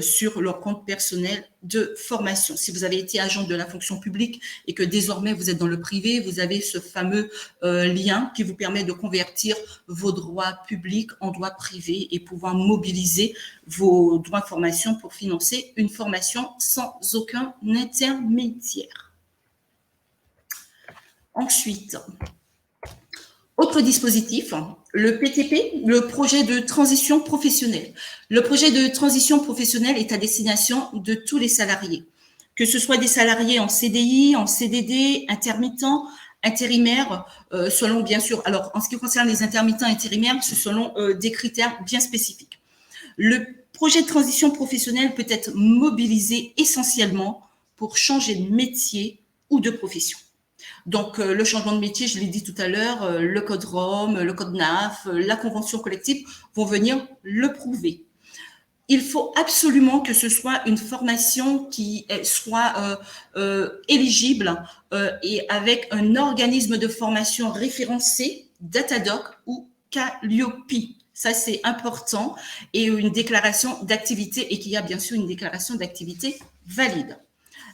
sur leur compte personnel de formation. Si vous avez été agent de la fonction publique et que désormais vous êtes dans le privé, vous avez ce fameux lien qui vous permet de convertir vos droits publics en droits privés et pouvoir mobiliser vos droits de formation pour financer une formation sans aucun intermédiaire. Ensuite, autre dispositif, le PTP, le projet de transition professionnelle. Le projet de transition professionnelle est à destination de tous les salariés, que ce soit des salariés en CDI, en CDD, intermittents, intérimaires, selon bien sûr, alors en ce qui concerne les intermittents intérimaires, c'est selon des critères bien spécifiques. Le projet de transition professionnelle peut être mobilisé essentiellement pour changer de métier ou de profession. Donc, le changement de métier, je l'ai dit tout à l'heure, le code ROM, le code NAF, la convention collective vont venir le prouver. Il faut absolument que ce soit une formation qui soit éligible et avec un organisme de formation référencé, Datadoc ou Calliope. Ça, c'est important. Et une déclaration d'activité et qu'il y a bien sûr une déclaration d'activité valide.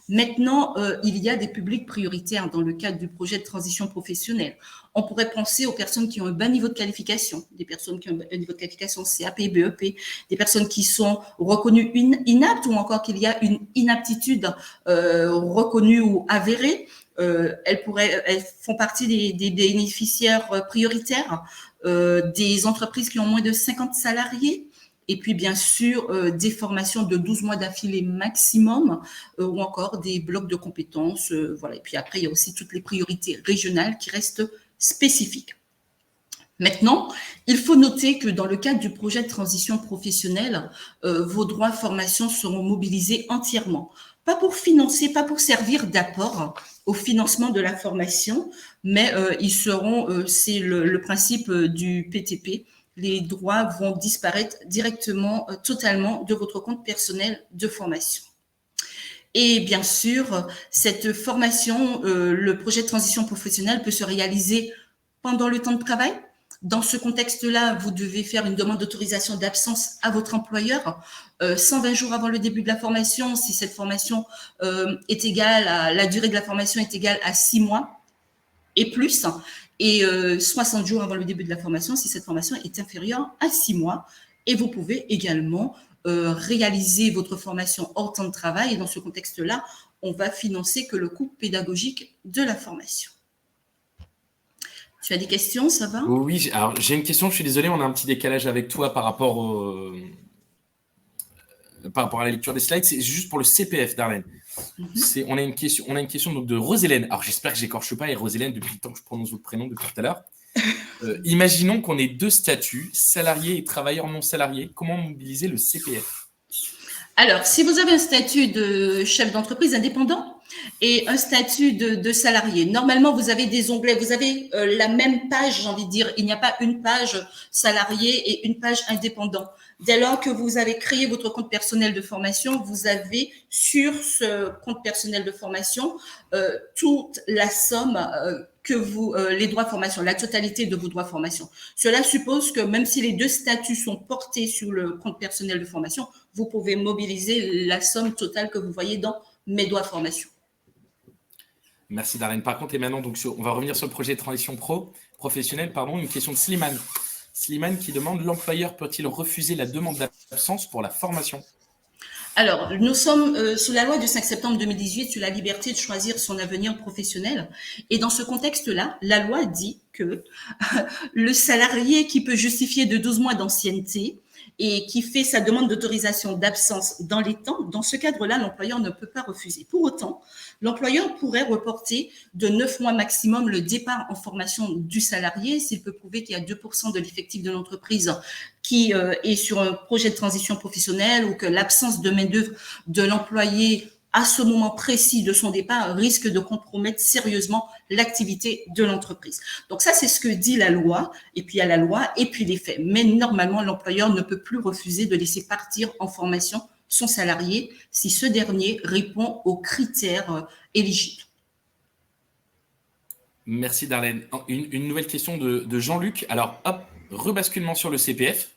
Maintenant, il y a des publics prioritaires dans le cadre du projet de transition professionnelle. On pourrait penser aux personnes qui ont un bas niveau de qualification, des personnes qui ont un niveau de qualification CAP, BEP, des personnes qui sont reconnues inaptes ou encore qu'il y a une inaptitude reconnue ou avérée. Elles font partie des bénéficiaires prioritaires, des entreprises qui ont moins de 50 salariés. Et puis, bien sûr, des formations de 12 mois d'affilée maximum ou encore des blocs de compétences. Voilà. Et puis après, il y a aussi toutes les priorités régionales qui restent spécifiques. Maintenant, il faut noter que dans le cadre du projet de transition professionnelle, vos droits de formation seront mobilisés entièrement. Pas pour financer, pas pour servir d'apport au financement de la formation, mais ils seront, c'est le principe du PTP, les droits vont disparaître directement, totalement de votre compte personnel de formation. Et bien sûr, cette formation, le projet de transition professionnelle peut se réaliser pendant le temps de travail. Dans ce contexte-là, vous devez faire une demande d'autorisation d'absence à votre employeur 120 jours avant le début de la formation, si cette formation est égale à la durée de la formation est égale à 6 mois et plus. Et 60 jours avant le début de la formation, si cette formation est inférieure à 6 mois. Et vous pouvez également réaliser votre formation hors temps de travail. Et dans ce contexte-là, on va financer que le coût pédagogique de la formation. Tu as des questions, ça va? Oui, alors j'ai une question, je suis désolé, on a un petit décalage avec toi par rapport à la lecture des slides. C'est juste pour le CPF, Darlene. On a une question donc de Rosélène. Alors j'espère que j'écorche pas, et Rosélène, depuis le temps que je prononce votre prénom depuis tout à l'heure. Imaginons qu'on ait deux statuts, salarié et travailleur non salarié. Comment mobiliser le CPF? Alors, si vous avez un statut de chef d'entreprise indépendant et un statut de salarié, normalement, vous avez des onglets, vous avez la même page, j'ai envie de dire. Il n'y a pas une page salarié et une page indépendant. Dès lors que vous avez créé votre compte personnel de formation, vous avez sur ce compte personnel de formation toute la somme que les droits de formation, la totalité de vos droits de formation. Cela suppose que même si les deux statuts sont portés sur le compte personnel de formation, vous pouvez mobiliser la somme totale que vous voyez dans mes droits de formation. Merci Darlene. Par contre, et maintenant, donc, on va revenir sur le projet de transition professionnelle. Une question de Slimane. Slimane qui demande: l'employeur peut-il refuser la demande d'absence pour la formation? Alors, nous sommes sous la loi du 5 septembre 2018 sur la liberté de choisir son avenir professionnel. Et dans ce contexte-là, la loi dit que le salarié qui peut justifier de 12 mois d'ancienneté et qui fait sa demande d'autorisation d'absence dans les temps, dans ce cadre-là, l'employeur ne peut pas refuser. Pour autant, l'employeur pourrait reporter de 9 mois maximum le départ en formation du salarié s'il peut prouver qu'il y a 2% de l'effectif de l'entreprise qui est sur un projet de transition professionnelle ou que l'absence de main-d'œuvre de l'employé à ce moment précis de son départ risque de compromettre sérieusement l'activité de l'entreprise. Donc ça, c'est ce que dit la loi, et puis il y a la loi, et puis les faits. Mais normalement, l'employeur ne peut plus refuser de laisser partir en formation son salarié si ce dernier répond aux critères éligibles. Merci Darlène. Une nouvelle question de Jean-Luc. Alors, hop, rebasculement sur le CPF.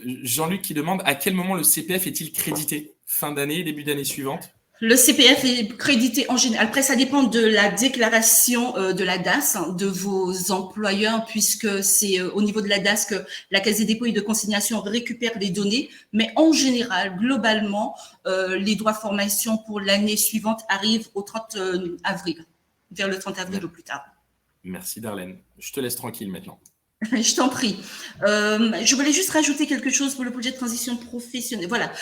Jean-Luc qui demande à quel moment le CPF est-il crédité? Fin d'année, début d'année suivante? Le CPF est crédité en général. Après, ça dépend de la déclaration de la DAS, de vos employeurs, puisque c'est au niveau de la DAS que la Caisse des dépôts et de consignation récupère les données. Mais en général, globalement, les droits de formation pour l'année suivante arrivent au 30 avril, vers le 30 avril au plus tard. Merci Darlène. Je te laisse tranquille maintenant. Je t'en prie. Je voulais juste rajouter quelque chose pour le projet de transition professionnelle. Voilà.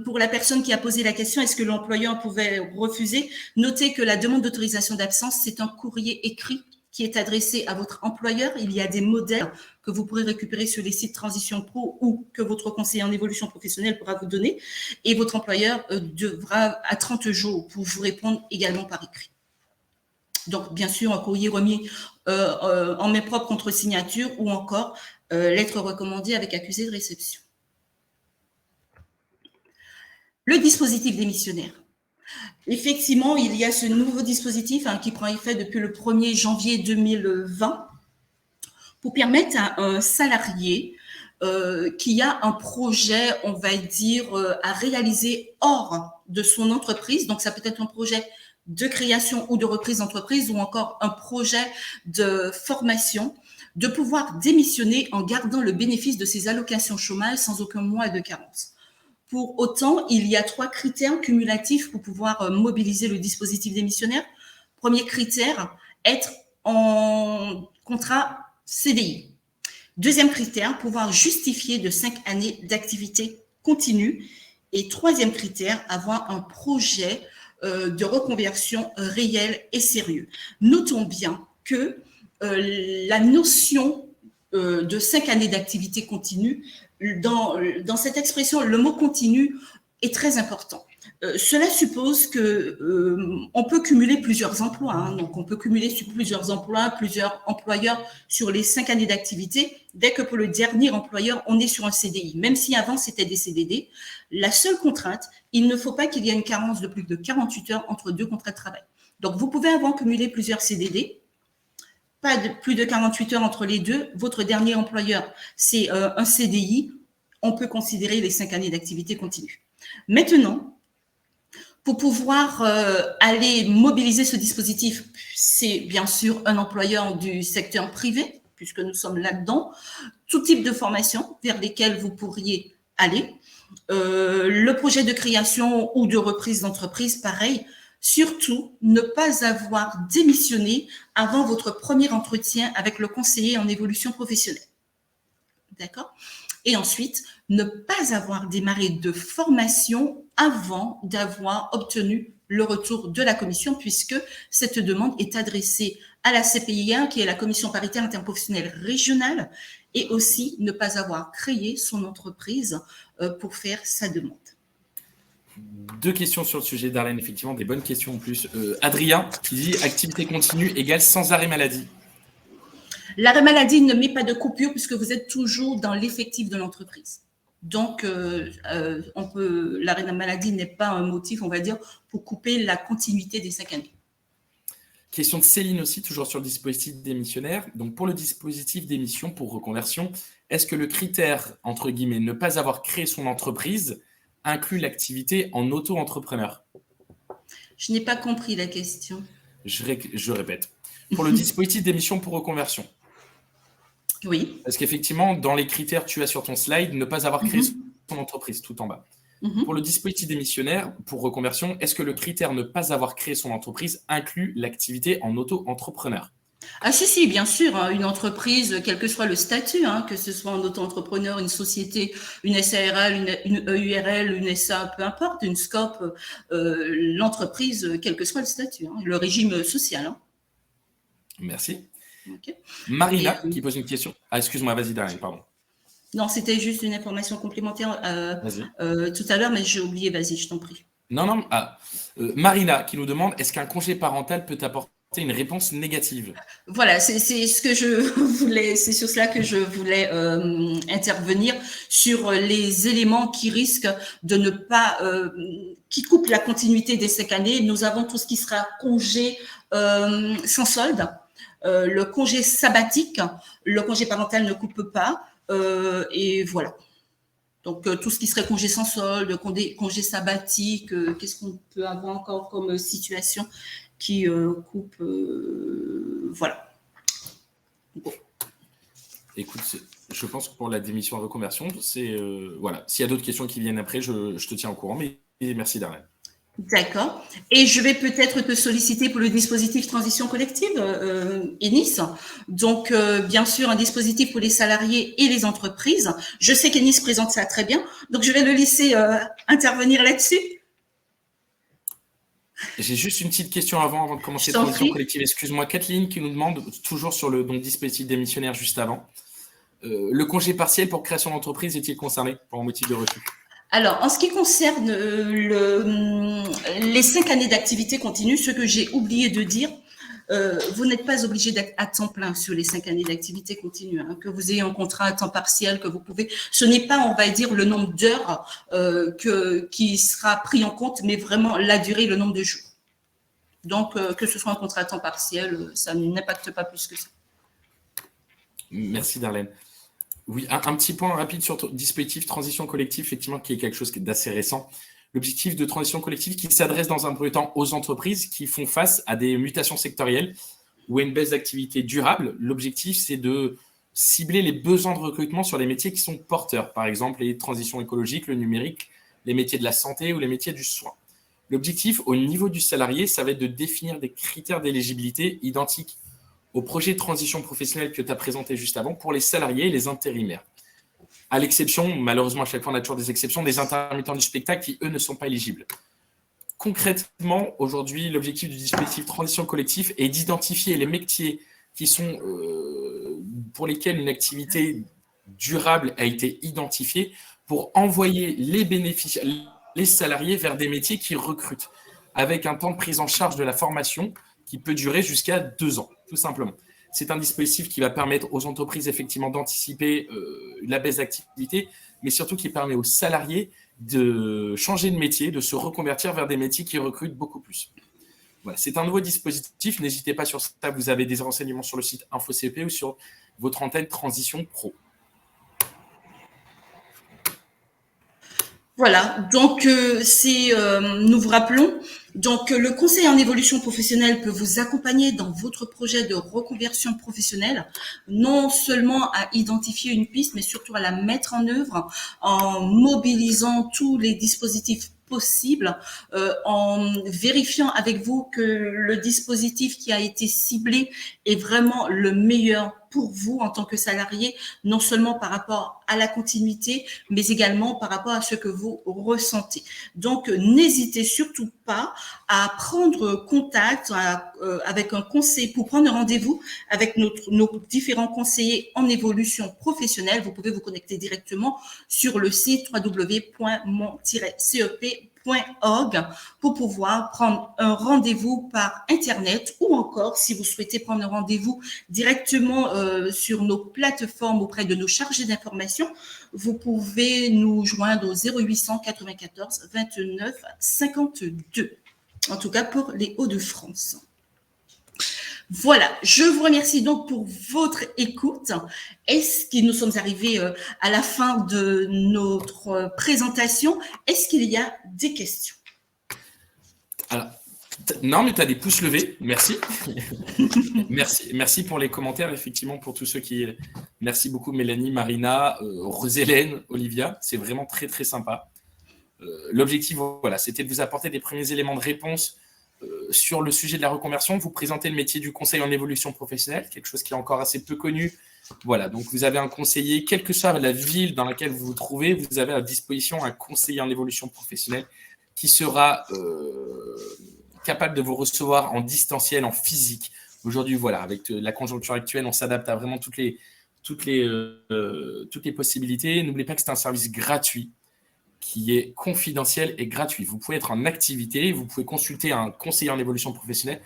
Pour la personne qui a posé la question, est-ce que l'employeur pouvait refuser? Notez que la demande d'autorisation d'absence, c'est un courrier écrit qui est adressé à votre employeur. Il y a des modèles que vous pourrez récupérer sur les sites Transition Pro ou que votre conseiller en évolution professionnelle pourra vous donner. Et votre employeur devra, à 30 jours, pour vous répondre également par écrit. Donc, bien sûr, un courrier remis en main propre contre signature ou encore lettre recommandée avec accusé de réception. Le dispositif démissionnaire. Effectivement, il y a ce nouveau dispositif qui prend effet depuis le 1er janvier 2020 pour permettre à un salarié qui a un projet, on va dire, à réaliser hors de son entreprise. Donc, ça peut être un projet de création ou de reprise d'entreprise ou encore un projet de formation, de pouvoir démissionner en gardant le bénéfice de ses allocations chômage sans aucun mois de carence. Pour autant, il y a 3 critères cumulatifs pour pouvoir mobiliser le dispositif démissionnaire. Premier critère, être en contrat CDI. Deuxième critère, pouvoir justifier de 5 années d'activité continue. Et troisième critère, avoir un projet de reconversion réel et sérieux. Notons bien que la notion de 5 années d'activité continue, dans cette expression, le mot continu est très important. Cela suppose que on peut cumuler plusieurs emplois. Donc, on peut cumuler sur plusieurs emplois, plusieurs employeurs sur les 5 années d'activité, dès que pour le dernier employeur, on est sur un CDI. Même si avant, c'était des CDD, la seule contrainte, il ne faut pas qu'il y ait une carence de plus de 48 heures entre 2 contrats de travail. Donc, vous pouvez avoir cumulé plusieurs CDD, pas de plus de 48 heures entre les deux. Votre dernier employeur, c'est un CDI. On peut considérer les 5 années d'activité continue. Maintenant, pour pouvoir aller mobiliser ce dispositif, c'est bien sûr un employeur du secteur privé, puisque nous sommes là-dedans, tout type de formation vers lesquelles vous pourriez aller. Le projet de création ou de reprise d'entreprise, pareil. Surtout, ne pas avoir démissionné avant votre premier entretien avec le conseiller en évolution professionnelle. D'accord ? Et ensuite, ne pas avoir démarré de formation avant d'avoir obtenu le retour de la commission, puisque cette demande est adressée à la CPIA, qui est la Commission paritaire interprofessionnelle régionale, et aussi ne pas avoir créé son entreprise pour faire sa demande. 2 questions sur le sujet, Darlène, effectivement, des bonnes questions en plus. Adrien, qui dit activité continue égale sans arrêt maladie. L'arrêt maladie ne met pas de coupure puisque vous êtes toujours dans l'effectif de l'entreprise. Donc, l'arrêt maladie n'est pas un motif, on va dire, pour couper la continuité des 5 années. Question de Céline aussi, toujours sur le dispositif démissionnaire. Donc, pour le dispositif démission pour reconversion, est-ce que le critère, entre guillemets, ne pas avoir créé son entreprise inclut l'activité en auto-entrepreneur? Je n'ai pas compris la question. Je répète. Pour le dispositif démission pour reconversion. Oui. Parce qu'effectivement, dans les critères, tu as sur ton slide, ne pas avoir créé son entreprise, tout en bas. Pour le dispositif démissionnaire, pour reconversion, est-ce que le critère ne pas avoir créé son entreprise inclut l'activité en auto-entrepreneur? Ah si, bien sûr, une entreprise, quel que soit le statut, que ce soit un auto-entrepreneur, une société, une SARL, une EURL, une SA, peu importe, une SCOP, l'entreprise, quel que soit le statut, le régime social. Merci. Okay. Marina qui pose une question. Ah, excuse-moi, vas-y, Darlène, pardon. Non, c'était juste une information complémentaire tout à l'heure, mais j'ai oublié, vas-y, je t'en prie. Non. Marina qui nous demande, est-ce qu'un congé parental peut apporter une réponse négative. Voilà, c'est ce que je voulais, c'est sur cela que je voulais intervenir, sur les éléments qui risquent de ne pas, qui coupent la continuité des 5 années. Nous avons tout ce qui sera congé sans solde, le congé sabbatique, le congé parental ne coupe pas, et voilà. Donc, tout ce qui serait congé sans solde, congé sabbatique, qu'est-ce qu'on peut avoir encore comme situation qui coupe, voilà. Bon. Écoute, je pense que pour la démission et reconversion, c'est voilà. S'il y a d'autres questions qui viennent après, je te tiens au courant. Mais merci Darlene. D'accord. Et je vais peut-être te solliciter pour le dispositif transition collective, Enis. Donc, bien sûr, un dispositif pour les salariés et les entreprises. Je sais qu'Enis présente ça très bien, donc je vais le laisser intervenir là-dessus. J'ai juste une petite question avant de commencer la transition collective. Excuse-moi, Kathleen qui nous demande, toujours sur le dispositif démissionnaire juste avant, le congé partiel pour création d'entreprise est-il concerné pour un motif de refus? Alors, en ce qui concerne les 5 années d'activité continue, ce que j'ai oublié de dire, vous n'êtes pas obligé d'être à temps plein sur les 5 années d'activité continue, hein, que vous ayez un contrat à temps partiel, que vous pouvez. Ce n'est pas, on va dire, le nombre d'heures qui sera pris en compte, mais vraiment la durée, le nombre de jours. Donc, que ce soit un contrat à temps partiel, ça n'impacte pas plus que ça. Merci Darlene. Oui, un petit point rapide sur le dispositif transition collective, effectivement, qui est quelque chose d'assez récent. L'objectif de transition collective qui s'adresse dans un premier temps aux entreprises qui font face à des mutations sectorielles ou à une baisse d'activité durable. L'objectif, c'est de cibler les besoins de recrutement sur les métiers qui sont porteurs, par exemple les transitions écologiques, le numérique, les métiers de la santé ou les métiers du soin. L'objectif, au niveau du salarié, ça va être de définir des critères d'éligibilité identiques au projet de transition professionnelle que tu as présenté juste avant pour les salariés et les intérimaires. À l'exception, malheureusement, à chaque fois, on a toujours des exceptions, des intermittents du spectacle qui, eux, ne sont pas éligibles. Concrètement, aujourd'hui, l'objectif du dispositif transition collective est d'identifier les métiers qui sont, pour lesquels une activité durable a été identifiée pour envoyer les bénéficiaires, les salariés vers des métiers qui recrutent, avec un temps de prise en charge de la formation qui peut durer jusqu'à 2 ans, tout simplement. C'est un dispositif qui va permettre aux entreprises effectivement d'anticiper la baisse d'activité, mais surtout qui permet aux salariés de changer de métier, de se reconvertir vers des métiers qui recrutent beaucoup plus. Voilà, c'est un nouveau dispositif. N'hésitez pas sur ça, vous avez des renseignements sur le site InfoCP ou sur votre antenne Transition Pro. Voilà, donc nous vous rappelons, donc le conseil en évolution professionnelle peut vous accompagner dans votre projet de reconversion professionnelle, non seulement à identifier une piste, mais surtout à la mettre en œuvre en mobilisant tous les dispositifs possibles, en vérifiant avec vous que le dispositif qui a été ciblé est vraiment le meilleur pour vous en tant que salarié, non seulement par rapport à la continuité, mais également par rapport à ce que vous ressentez. Donc, n'hésitez surtout pas à prendre contact avec un conseiller, pour prendre un rendez-vous avec nos différents conseillers en évolution professionnelle. Vous pouvez vous connecter directement sur le site www.mon-cep.org pour pouvoir prendre un rendez-vous par Internet ou encore, si vous souhaitez prendre un rendez-vous directement sur nos plateformes auprès de nos chargés d'information, vous pouvez nous joindre au 0800 94 29 52. En tout cas, pour les Hauts-de-France. Voilà, je vous remercie donc pour votre écoute. Est-ce que nous sommes arrivés à la fin de notre présentation? Est-ce qu'il y a des questions? Alors, non, mais tu as des pouces levés. Merci. Merci pour les commentaires, effectivement, pour tous ceux qui... Merci beaucoup, Mélanie, Marina, Rosélène, Olivia. C'est vraiment très, très sympa. L'objectif, voilà, c'était de vous apporter des premiers éléments de réponse sur le sujet de la reconversion, vous présentez le métier du conseil en évolution professionnelle, quelque chose qui est encore assez peu connu. Voilà, donc vous avez un conseiller, quelle que soit la ville dans laquelle vous vous trouvez, vous avez à disposition un conseiller en évolution professionnelle qui sera capable de vous recevoir en distanciel, en physique. Aujourd'hui, voilà, avec la conjoncture actuelle, on s'adapte à vraiment toutes les possibilités. N'oubliez pas que c'est un service gratuit, qui est confidentiel et gratuit. Vous pouvez être en activité, vous pouvez consulter un conseiller en évolution professionnelle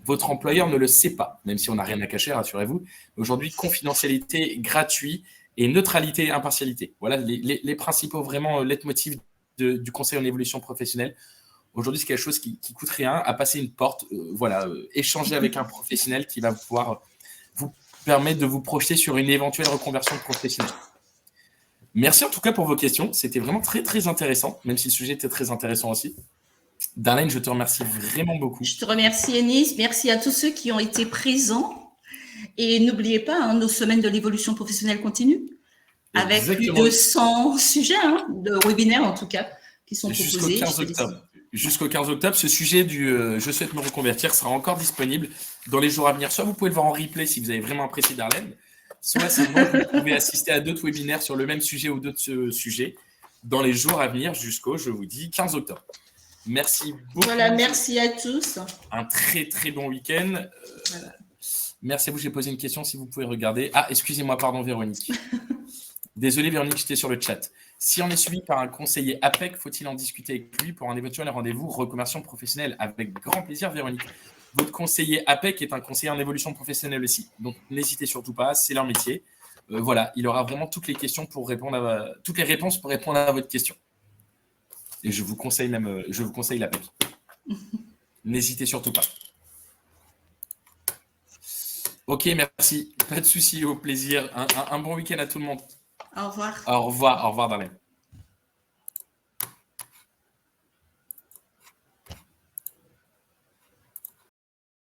Votre employeur ne le sait pas, même si on n'a rien à cacher, rassurez-vous. Aujourd'hui, confidentialité, gratuit et neutralité et impartialité. Voilà les principaux vraiment leitmotifs du conseil en évolution professionnelle. Aujourd'hui, c'est quelque chose qui coûte rien à passer une porte, échanger avec un professionnel qui va pouvoir vous permettre de vous projeter sur une éventuelle reconversion professionnelle. Merci en tout cas pour vos questions. C'était vraiment très, très intéressant, même si le sujet était très intéressant aussi. Darlene, je te remercie vraiment beaucoup. Je te remercie, Ennis. Merci à tous ceux qui ont été présents. Et n'oubliez pas, nos semaines de l'évolution professionnelle continuent. Avec Exactement. plus de 100 sujets, de webinaires en tout cas, qui sont proposés. Jusqu'au 15 octobre. Jusqu'au 15 octobre, ce sujet du Je souhaite me reconvertir sera encore disponible dans les jours à venir. Soit vous pouvez le voir en replay si vous avez vraiment apprécié Darlene, soit seulement vous pouvez assister à d'autres webinaires sur le même sujet ou d'autres sujets dans les jours à venir jusqu'au, je vous dis, 15 octobre. Merci beaucoup. Voilà, merci à tous. Un très, très bon week-end. Merci à vous. J'ai posé une question, si vous pouvez regarder. Ah, excusez-moi, pardon, Véronique. Désolé, Véronique, j'étais sur le chat. Si on est suivi par un conseiller APEC, faut-il en discuter avec lui pour un éventuel rendez-vous reconversion professionnelle? Avec grand plaisir, Véronique. Votre conseiller APEC est un conseiller en évolution professionnelle aussi. Donc, n'hésitez surtout pas, c'est leur métier. Voilà, il aura vraiment toutes les questions pour répondre toutes les réponses pour répondre à votre question. Et je vous conseille l'APEC. N'hésitez surtout pas. Ok, merci. Pas de souci, au plaisir. Un bon week-end à tout le monde. Au revoir. Au revoir, Darlene.